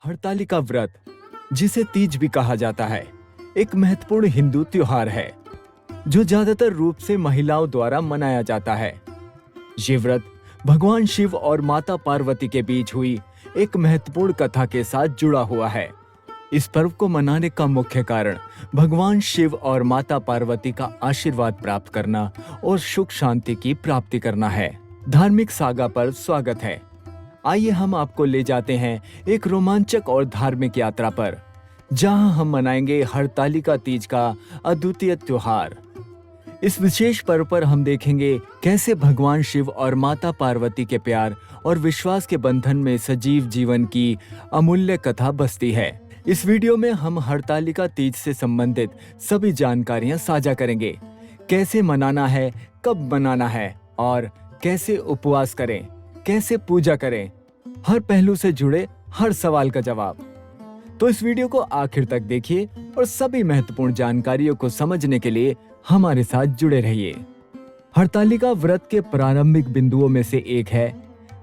हरतालिका व्रत, जिसे तीज भी कहा जाता है, एक महत्वपूर्ण हिंदू त्योहार है जो ज्यादातर रूप से महिलाओं द्वारा मनाया जाता है। ये व्रत भगवान शिव और माता पार्वती के बीच हुई एक महत्वपूर्ण कथा के साथ जुड़ा हुआ है। इस पर्व को मनाने का मुख्य कारण भगवान शिव और माता पार्वती का आशीर्वाद प्राप्त करना और सुख शांति की प्राप्ति करना है। धार्मिक सागा पर स्वागत है। आइए हम आपको ले जाते हैं एक रोमांचक और धार्मिक यात्रा पर, जहां हम मनाएंगे हरतालिका तीज का अद्वितीय त्योहार। इस विशेष पर्व पर हम देखेंगे कैसे भगवान शिव और माता पार्वती के प्यार और विश्वास के बंधन में सजीव जीवन की अमूल्य कथा बसती है। इस वीडियो में हम हरतालिका तीज से संबंधित सभी जानकारियां साझा करेंगे। कैसे मनाना है, कब मनाना है और कैसे उपवास करें, कैसे पूजा करें, हर पहलू से जुड़े हर सवाल का जवाब। तो इस वीडियो को आखिर तक देखिए और सभी महत्वपूर्ण जानकारियों को समझने के लिए हमारे साथ जुड़े रहिए। हरतालिका व्रत के प्रारंभिक बिंदुओं में से एक है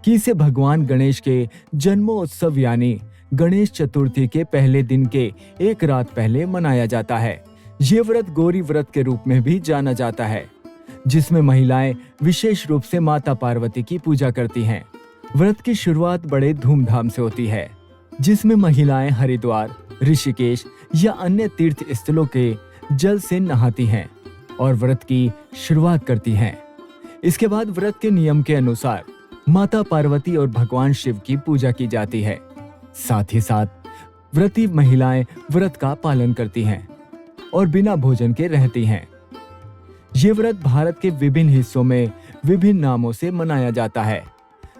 कि इसे भगवान गणेश के जन्मोत्सव यानी गणेश चतुर्थी के पहले दिन के एक रात पहले मनाया जाता है। ये व्रत गौरी व्रत के रूप में भी जाना जाता है, जिसमें महिलाएं विशेष रूप से माता पार्वती की पूजा करती हैं। व्रत की शुरुआत बड़े धूमधाम से होती है, जिसमें महिलाएं हरिद्वार, ऋषिकेश या अन्य तीर्थ स्थलों के जल से नहाती हैं और व्रत की शुरुआत करती हैं। इसके बाद व्रत के नियम के अनुसार माता पार्वती और भगवान शिव की पूजा की जाती है। साथ ही साथ व्रती महिलाएं व्रत का पालन करती हैं और बिना भोजन के रहती हैं। ये व्रत भारत के विभिन्न हिस्सों में विभिन्न नामों से मनाया जाता है,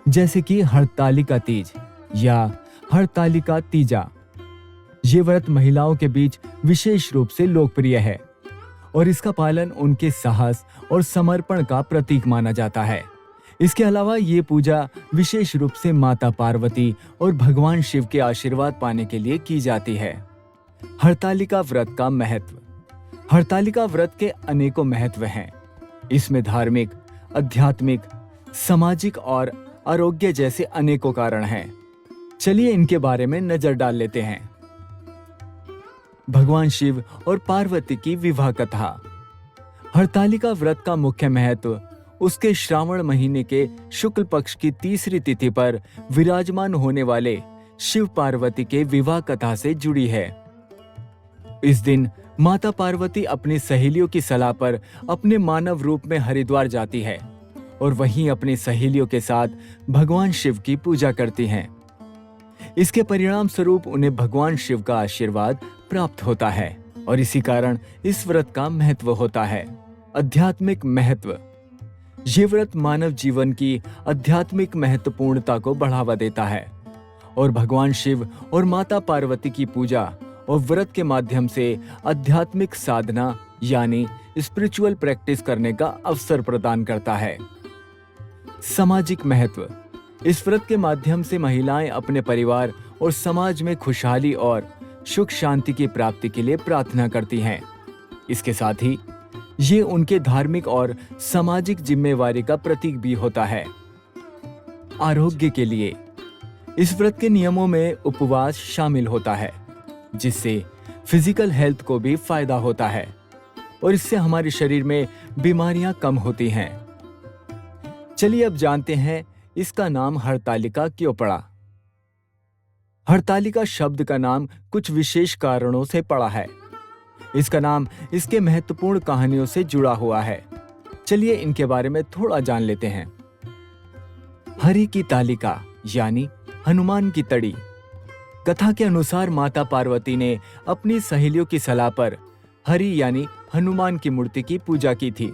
जैसे कि हरतालिका तीज या हरतालिका तीजा। ये व्रत महिलाओं के बीच विशेष रूप से लोकप्रिय है और इसका पालन उनके साहस और समर्पण का प्रतीक माना जाता है। इसके अलावा ये पूजा विशेष रूप से माता पार्वती और भगवान शिव के आशीर्वाद पाने के लिए की जाती है। हरतालिका व्रत का महत्व। हरतालिका व्रत के अनेकों महत्व हैं। इसमें धार्मिक, आध्यात्मिक, सामाजिक और आरोग्य जैसे अनेकों कारण हैं। चलिए इनके बारे में नजर डाल लेते हैं। भगवान शिव और पार्वती की विवाह कथा। हरतालिका व्रत का मुख्य महत्व उसके श्रावण महीने के शुक्ल पक्ष की तीसरी तिथि पर विराजमान होने वाले शिव पार्वती के विवाह कथा से जुड़ी है। इस दिन माता पार्वती अपनी सहेलियों की सलाह पर अपने मानव रूप में हरिद्वार जाती है और वहीं अपनी सहेलियों के साथ भगवान शिव की पूजा करती हैं। इसके परिणाम स्वरूप उन्हें भगवान शिव का आशीर्वाद प्राप्त होता है और इसी कारण इस व्रत का महत्व होता है। आध्यात्मिक महत्व। ये व्रत मानव जीवन की आध्यात्मिक महत्वपूर्णता को बढ़ावा देता है और भगवान शिव और माता पार्वती की पूजा और व्रत के माध्यम से आध्यात्मिक साधना यानी स्पिरिचुअल प्रैक्टिस करने का अवसर प्रदान करता है। सामाजिक महत्व। इस व्रत के माध्यम से महिलाएं अपने परिवार और समाज में खुशहाली और सुख शांति की प्राप्ति के लिए प्रार्थना करती हैं। इसके साथ ही ये उनके धार्मिक और सामाजिक जिम्मेवारी का प्रतीक भी होता है। आरोग्य के लिए इस व्रत के नियमों में उपवास शामिल होता है, जिससे फिजिकल हेल्थ को भी फायदा होता है और इससे हमारे शरीर में बीमारियां कम होती हैं। चलिए अब जानते हैं इसका नाम हरतालिका क्यों पड़ा। हरतालिका शब्द का नाम कुछ विशेष कारणों से पड़ा है। इसका नाम इसके महत्वपूर्ण कहानियों से जुड़ा हुआ है। चलिए इनके बारे में थोड़ा जान लेते हैं। हरि की तालिका यानी हनुमान की तड़ी। कथा के अनुसार माता पार्वती ने अपनी सहेलियों की सलाह पर हरि यानी हनुमान की मूर्ति की पूजा की थी,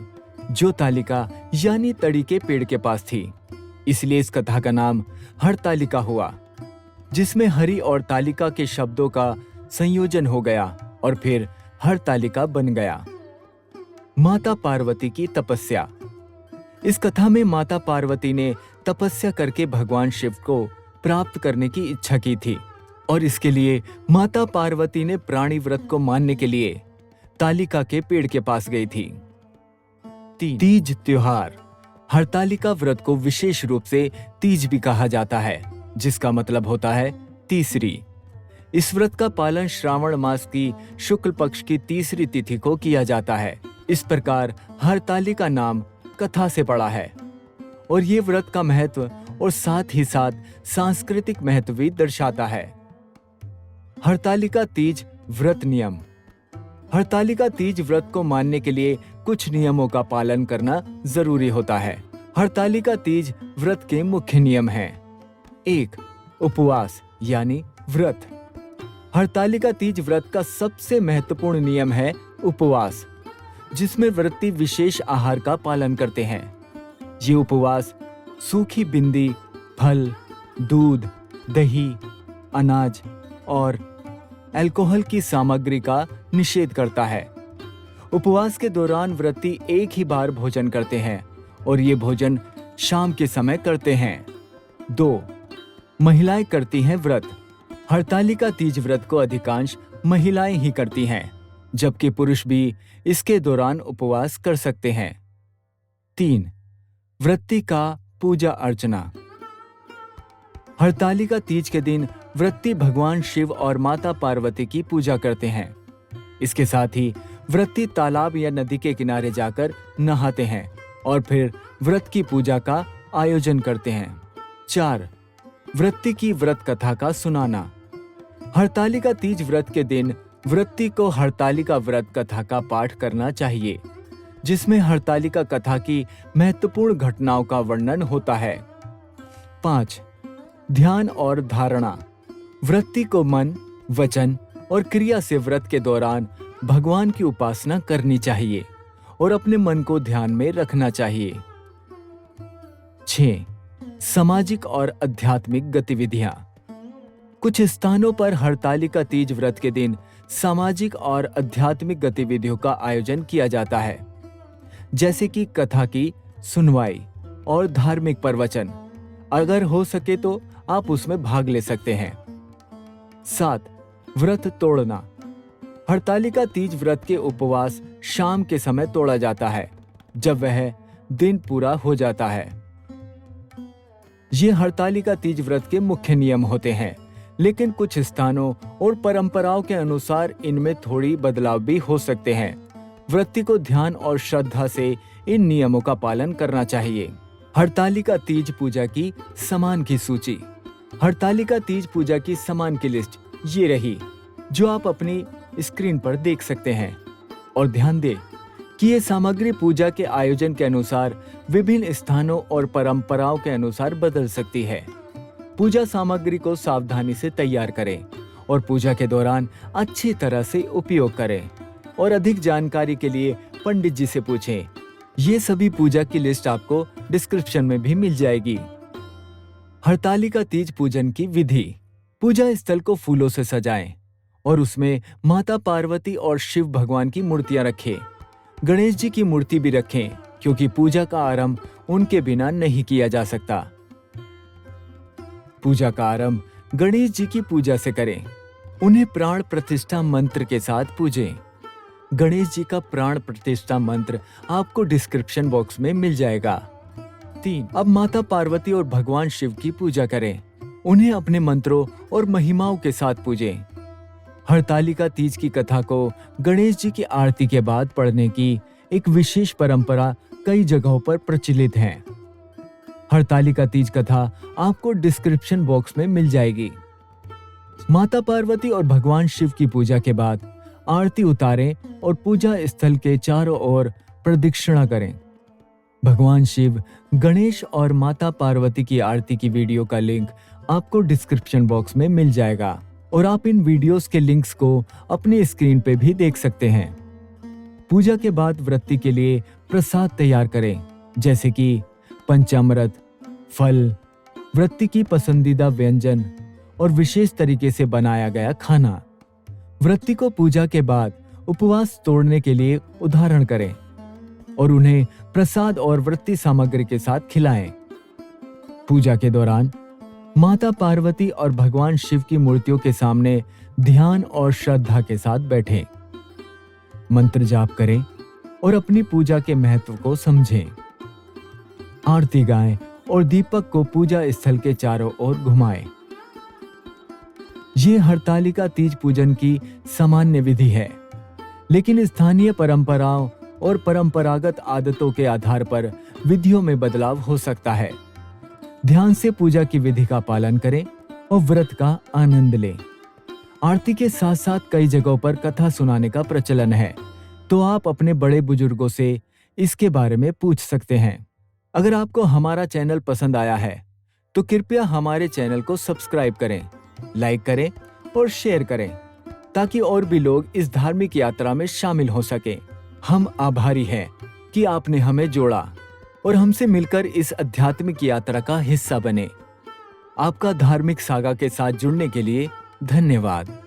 जो तालिका यानी तड़ी के पेड़ के पास थी। इसलिए इस कथा का नाम हरतालिका हुआ, जिसमें हरि और तालिका के शब्दों का संयोजन हो गया और फिर हरतालिका बन गया। माता पार्वती की तपस्या। इस कथा में माता पार्वती ने तपस्या करके भगवान शिव को प्राप्त करने की इच्छा की थी और इसके लिए माता पार्वती ने प्राणी व्रत को मानने के लिए तालिका के पेड़ के पास गई थी। तीज त्योहार। हरतालिका व्रत को विशेष रूप से तीज भी कहा जाता है, जिसका मतलब होता है तीसरी। इस व्रत का पालन श्रावण मास की शुक्ल पक्ष की तीसरी तिथि को किया जाता है। इस प्रकार हरतालिका नाम कथा से पड़ा है और ये व्रत का महत्व और साथ ही साथ सांस्कृतिक महत्व भी दर्शाता है। हरतालिका तीज व्रत नियम। हरतालिका तीज व्रत को मानने के लिए कुछ नियमों का पालन करना जरूरी होता है। हरतालिका तीज व्रत के मुख्य नियम हैं। 1. उपवास यानी व्रत। हरतालिका तीज व्रत का सबसे महत्वपूर्ण नियम है उपवास, जिसमें व्रती विशेष आहार का पालन करते हैं। ये उपवास सूखी बिंदी, फल, दूध, दही, अनाज और अल्कोहल की सामग्री का निषेध करता है। उपवास के दौरान व्रती एक ही बार भोजन करते हैं और ये भोजन शाम के समय करते हैं। 2. महिलाएं करती हैं व्रत। हरतालिका तीज व्रत को अधिकांश महिलाएं ही करती हैं, जबकि पुरुष भी इसके दौरान उपवास कर सकते हैं। 3. व्रती का पूजा अर्चना। हरतालिका तीज के दिन व्रती भगवान शिव और माता पार्वती की पूजा करते हैं। इसके साथ ही व्रती तालाब या नदी के किनारे जाकर नहाते हैं और फिर व्रत की पूजा का आयोजन करते हैं। 4. व्रती की व्रत कथा का सुनाना। हरतालिका तीज व्रत के दिन व्रती को हरतालिका व्रत कथा का पाठ करना चाहिए, जिसमें हरतालिका कथा की महत्वपूर्ण घटनाओं का वर्णन होता है। 5. ध्यान और धारणा। व्रती को मन, वचन और क्रिया से व्रत के दौरान भगवान की उपासना करनी चाहिए और अपने मन को ध्यान में रखना चाहिए। 6. सामाजिक और आध्यात्मिक गतिविधियां। कुछ स्थानों पर हरतालिका तीज व्रत के दिन सामाजिक और आध्यात्मिक गतिविधियों का आयोजन किया जाता है, जैसे कि कथा की सुनवाई और धार्मिक प्रवचन। अगर हो सके तो आप उसमें भाग ले सकते हैं। 7. व्रत तोड़ना। हरतालिका तीज व्रत के उपवास शाम के समय तोड़ा जाता है, जब वह दिन पूरा हो जाता है। ये हरतालिका तीज व्रत के मुख्य नियम होते हैं, लेकिन कुछ स्थानों और परंपराओं के अनुसार इनमें थोड़ी बदलाव भी हो सकते हैं। व्रती को ध्यान और श्रद्धा से इन नियमों का पालन करना चाहिए। हरतालिका तीज पूजा की सामान की सूची। हरतालिका तीज पूजा की सामान की लिस्ट ये रही, जो आप अपनी स्क्रीन पर देख सकते हैं। और ध्यान दें कि ये सामग्री पूजा के आयोजन के अनुसार विभिन्न स्थानों और परंपराओं के अनुसार बदल सकती है। पूजा सामग्री को सावधानी से तैयार करें और पूजा के दौरान अच्छी तरह से उपयोग करें। और अधिक जानकारी के लिए पंडित जी से पूछें। ये सभी पूजा की लिस्ट आपको डिस्क्रिप्शन में भी मिल जाएगी। हरतालिका तीज पूजन की विधि। पूजा स्थल को फूलों से सजाएं और उसमें माता पार्वती और शिव भगवान की मूर्तियां रखें। गणेश जी की मूर्ति भी रखें, क्योंकि पूजा का आरंभ उनके बिना नहीं किया जा सकता। पूजा का आरंभ गणेश जी की पूजा से करें। उन्हें प्राण प्रतिष्ठा मंत्र के साथ पूजें। गणेश जी का प्राण प्रतिष्ठा मंत्र आपको डिस्क्रिप्शन बॉक्स में मिल जाएगा। 3. अब माता पार्वती और भगवान शिव की पूजा करें। उन्हें अपने मंत्रों और महिमाओं के साथ पूजें। हरतालिका तीज की कथा को गणेश जी की आरती के बाद पढ़ने की एक विशेष परंपरा कई जगहों पर प्रचलित है। हरतालिका तीज कथा आपको डिस्क्रिप्शन बॉक्स में मिल जाएगी। माता पार्वती और भगवान शिव की पूजा के बाद आरती उतारें और पूजा स्थल के चारों ओर प्रदक्षिणा करें। भगवान शिव, गणेश और माता पार्वती की आरती की वीडियो का लिंक आपको डिस्क्रिप्शन बॉक्स में मिल जाएगा और आप इन वीडियोस के लिंक्स को अपनी स्क्रीन पे भी देख सकते हैं। पूजा के बाद व्रती के लिए प्रसाद तैयार करें, जैसे कि पंचामृत, फल, व्रती की पसंदीदा व्यंजन और विशेष तरीके से बनाया गया खाना। व्रती को पूजा के बाद उपवास तोड़ने के लिए उद्धारण करें और उन्हें प्रसाद और व्रती सामग्री के साथ खिलाएं। पूजा के दौरान माता पार्वती और भगवान शिव की मूर्तियों के सामने ध्यान और श्रद्धा के साथ बैठें। मंत्र जाप करें और अपनी पूजा के महत्व को समझें। आरती गाएं और दीपक को पूजा स्थल के चारों ओर घुमाएं। ये हरतालिका तीज पूजन की सामान्य विधि है, लेकिन स्थानीय परंपराओं और परंपरागत आदतों के आधार पर विधियों में बदलाव हो सकता है। ध्यान से पूजा की विधि का पालन करें और व्रत का आनंद लें। आरती के साथ साथ कई जगहों पर कथा सुनाने का प्रचलन है, तो आप अपने बड़े बुजुर्गों से इसके बारे में पूछ सकते हैं। अगर आपको हमारा चैनल पसंद आया है तो कृपया हमारे चैनल को सब्सक्राइब करें, लाइक करें और शेयर करें, ताकि और भी लोग इस धार्मिक यात्रा में शामिल हो सकें। हम आभारी हैं कि आपने हमें जोड़ा और हमसे मिलकर इस आध्यात्मिक यात्रा का हिस्सा बने। आपका धार्मिक सागा के साथ जुड़ने के लिए धन्यवाद।